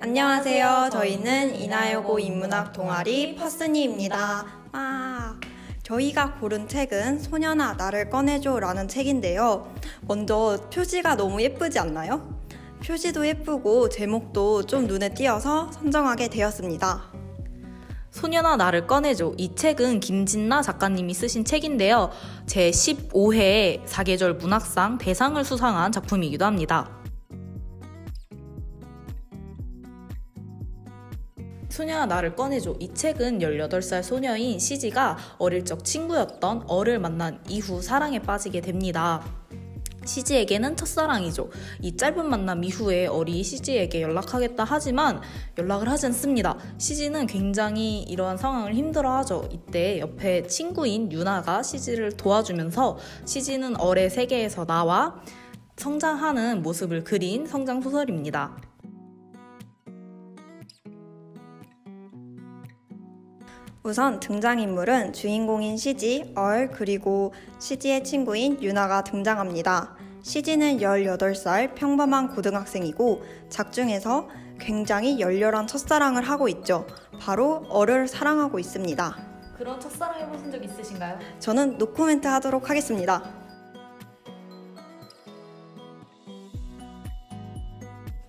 안녕하세요. 저희는 인하여고 인문학 동아리 퍼스니입니다. 저희가 고른 책은 소년아 나를 꺼내줘 라는 책인데요. 먼저 표지가 너무 예쁘지 않나요? 표지도 예쁘고 제목도 좀 눈에 띄어서 선정하게 되었습니다. 소년아 나를 꺼내줘. 이 책은 김진나 작가님이 쓰신 책인데요. 제15회 사계절 문학상 대상을 수상한 작품이기도 합니다. 소년아 나를 꺼내줘. 이 책은 18살 소녀인 시지가 어릴 적 친구였던 얼을 만난 이후 사랑에 빠지게 됩니다. 시지에게는 첫사랑이죠. 이 짧은 만남 이후에 얼이 시지에게 연락하겠다 하지만 연락을 하지 않습니다. 시지는 굉장히 이러한 상황을 힘들어하죠. 이때 옆에 친구인 유나가 시지를 도와주면서 시지는 얼의 세계에서 나와 성장하는 모습을 그린 성장소설입니다. 우선 등장인물은 주인공인 시지, 얼, 그리고 시지의 친구인 유나가 등장합니다. 시지는 18살 평범한 고등학생이고 작중에서 굉장히 열렬한 첫사랑을 하고 있죠. 바로 얼을 사랑하고 있습니다. 그런 첫사랑 해보신 적 있으신가요? 저는 노코멘트 하도록 하겠습니다.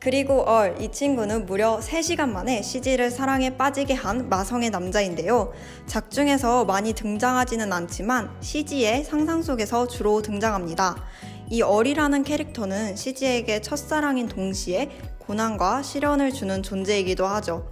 그리고 이 친구는 무려 3시간 만에 시지를 사랑에 빠지게 한 마성의 남자인데요. 작중에서 많이 등장하지는 않지만 시지의 상상 속에서 주로 등장합니다. 이 얼이라는 캐릭터는 시지에게 첫사랑인 동시에 고난과 시련을 주는 존재이기도 하죠.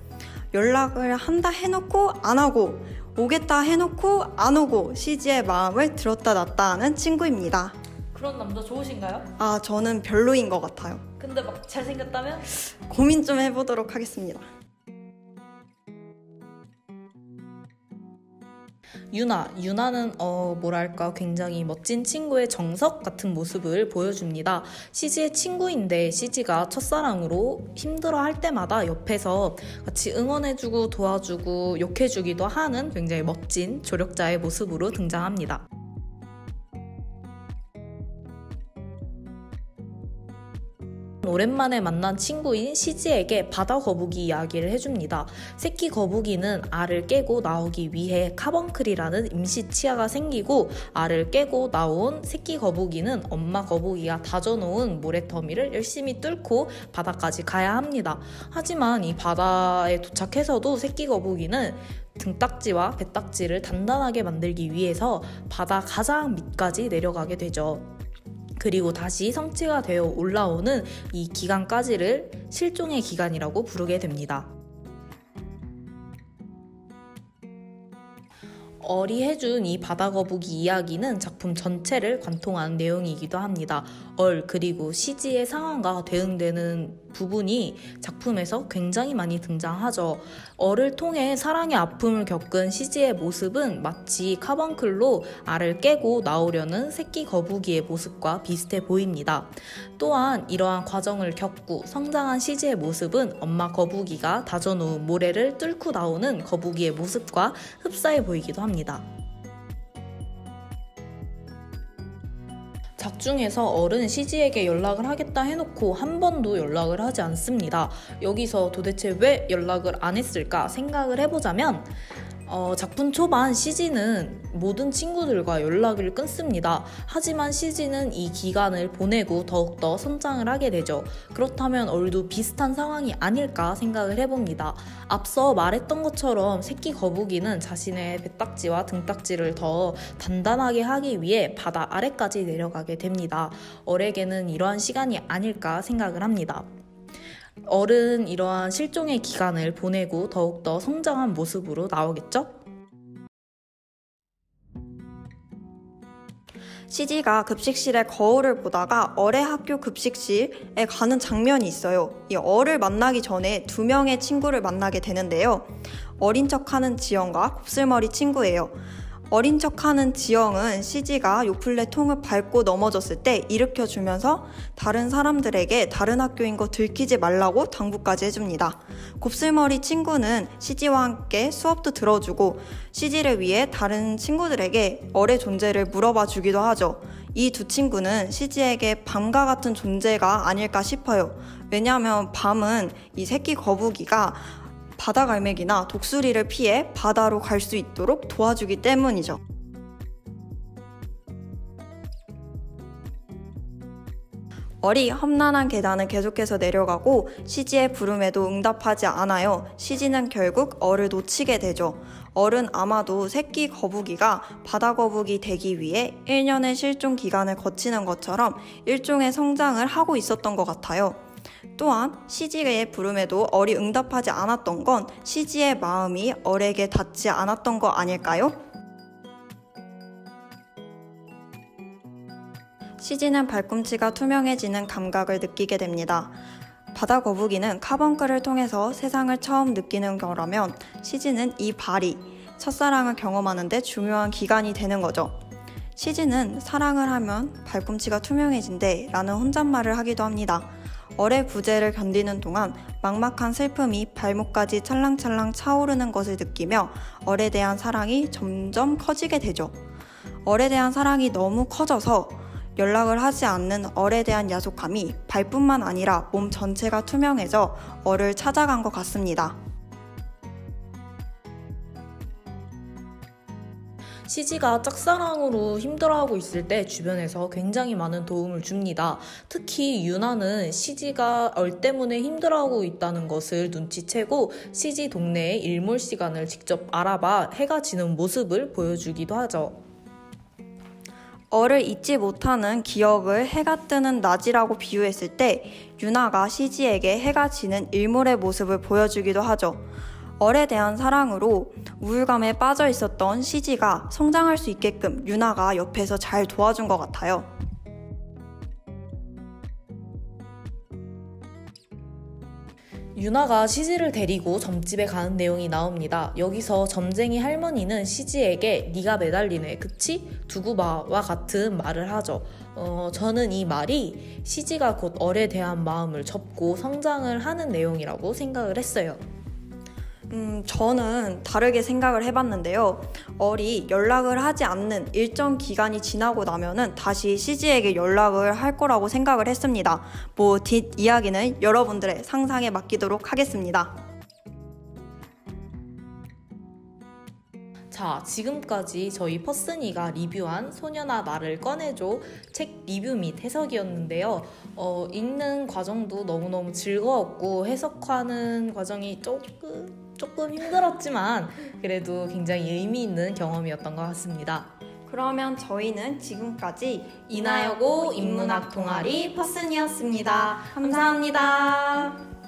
연락을 한다 해놓고 안 하고, 오겠다 해놓고 안 오고 시지의 마음을 들었다 놨다 하는 친구입니다. 그런 남자 좋으신가요? 저는 별로인 것 같아요. 근데 막 잘생겼다면? 고민 좀 해보도록 하겠습니다. 유나는 뭐랄까 굉장히 멋진 친구의 정석 같은 모습을 보여줍니다. 시지의 친구인데 시지가 첫사랑으로 힘들어할 때마다 옆에서 같이 응원해주고 도와주고 욕해주기도 하는 굉장히 멋진 조력자의 모습으로 등장합니다. 오랜만에 만난 친구인 시지에게 바다 거북이 이야기를 해줍니다. 새끼 거북이는 알을 깨고 나오기 위해 카번클이라는 임시 치아가 생기고 알을 깨고 나온 새끼 거북이는 엄마 거북이가 다져놓은 모래더미를 열심히 뚫고 바다까지 가야 합니다. 하지만 이 바다에 도착해서도 새끼 거북이는 등딱지와 배딱지를 단단하게 만들기 위해서 바다 가장 밑까지 내려가게 되죠. 그리고 다시 성체가 되어 올라오는 이 기간까지를 실종의 기간이라고 부르게 됩니다. 얼이 해준 이 바다거북이 이야기는 작품 전체를 관통한 내용이기도 합니다. 얼 그리고 시지의 상황과 대응되는 부분이 작품에서 굉장히 많이 등장하죠. 얼을 통해 사랑의 아픔을 겪은 시지의 모습은 마치 카번클로 알을 깨고 나오려는 새끼 거북이의 모습과 비슷해 보입니다. 또한 이러한 과정을 겪고 성장한 시지의 모습은 엄마 거북이가 다져놓은 모래를 뚫고 나오는 거북이의 모습과 흡사해 보이기도 합니다. 작중에서 얼은 시지에게 연락을 하겠다 해놓고 한 번도 연락을 하지 않습니다. 여기서 도대체 왜 연락을 안 했을까 생각을 해보자면 작품 초반 시지는 모든 친구들과 연락을 끊습니다. 하지만 시지는 이 기간을 보내고 더욱더 성장을 하게 되죠. 그렇다면 얼도 비슷한 상황이 아닐까 생각을 해봅니다. 앞서 말했던 것처럼 새끼 거북이는 자신의 배딱지와 등딱지를 더 단단하게 하기 위해 바다 아래까지 내려가게 됩니다. 얼에게는 이러한 시간이 아닐까 생각을 합니다. 얼은 이러한 실종의 기간을 보내고 더욱더 성장한 모습으로 나오겠죠? 시지가 급식실에 거울을 보다가 얼의 학교 급식실에 가는 장면이 있어요. 이 얼을 만나기 전에 2명의 친구를 만나게 되는데요. 어린 척하는 지연과 곱슬머리 친구예요. 어린 척하는 지영은 CG가 요플레 통을 밟고 넘어졌을 때 일으켜주면서 다른 사람들에게 다른 학교인 거 들키지 말라고 당부까지 해줍니다. 곱슬머리 친구는 CG와 함께 수업도 들어주고 CG를 위해 다른 친구들에게 얼의 존재를 물어봐 주기도 하죠. 이 두 친구는 CG에게 밤과 같은 존재가 아닐까 싶어요. 왜냐하면 밤은 이 새끼 거북이가 바다갈매기나 독수리를 피해 바다로 갈 수 있도록 도와주기 때문이죠. 얼이 험난한 계단을 계속해서 내려가고 CG의 부름에도 응답하지 않아요. CG는 결국 얼을 놓치게 되죠. 얼은 아마도 새끼 거북이가 바다 거북이 되기 위해 1년의 실종 기간을 거치는 것처럼 일종의 성장을 하고 있었던 것 같아요. 또한 CG의 부름에도 얼이 응답하지 않았던 건 CG의 마음이 얼에게 닿지 않았던 거 아닐까요? CG는 발꿈치가 투명해지는 감각을 느끼게 됩니다. 바다 거북이는 카본크를 통해서 세상을 처음 느끼는 거라면 CG는 이 발이 첫사랑을 경험하는 데 중요한 기간이 되는 거죠. CG는 사랑을 하면 발꿈치가 투명해진대 라는 혼잣말을 하기도 합니다. 얼의 부재를 견디는 동안 막막한 슬픔이 발목까지 찰랑찰랑 차오르는 것을 느끼며 얼에 대한 사랑이 점점 커지게 되죠. 얼에 대한 사랑이 너무 커져서 연락을 하지 않는 얼에 대한 야속함이 발뿐만 아니라 몸 전체가 투명해져 얼을 찾아간 것 같습니다. CG가 짝사랑으로 힘들어하고 있을 때 주변에서 굉장히 많은 도움을 줍니다. 특히 유나는 CG가 얼 때문에 힘들어하고 있다는 것을 눈치채고 CG 동네의 일몰 시간을 직접 알아봐 해가 지는 모습을 보여주기도 하죠. 얼을 잊지 못하는 기억을 해가 뜨는 낮이라고 비유했을 때 유나가 CG에게 해가 지는 일몰의 모습을 보여주기도 하죠. 얼에 대한 사랑으로 우울감에 빠져 있었던 CG가 성장할 수 있게끔 유나가 옆에서 잘 도와준 것 같아요. 유나가 CG를 데리고 점집에 가는 내용이 나옵니다. 여기서 점쟁이 할머니는 CG에게 네가 매달리네, 그치? 두고 봐와 같은 말을 하죠. 저는 이 말이 CG가 곧 얼에 대한 마음을 접고 성장을 하는 내용이라고 생각을 했어요. 저는 다르게 생각을 해봤는데요. 얼이 연락을 하지 않는 일정 기간이 지나고 나면은 다시 CG에게 연락을 할 거라고 생각을 했습니다. 뒷이야기는 여러분들의 상상에 맡기도록 하겠습니다. 자, 지금까지 저희 퍼스니가 리뷰한 소녀나 나를 꺼내줘 책 리뷰 및 해석이었는데요. 읽는 과정도 너무너무 즐거웠고 해석하는 과정이 조금 힘들었지만 그래도 굉장히 의미 있는 경험이었던 것 같습니다. 그러면 저희는 지금까지 인하여고 인문학 동아리 퍼스니였습니다. 감사합니다.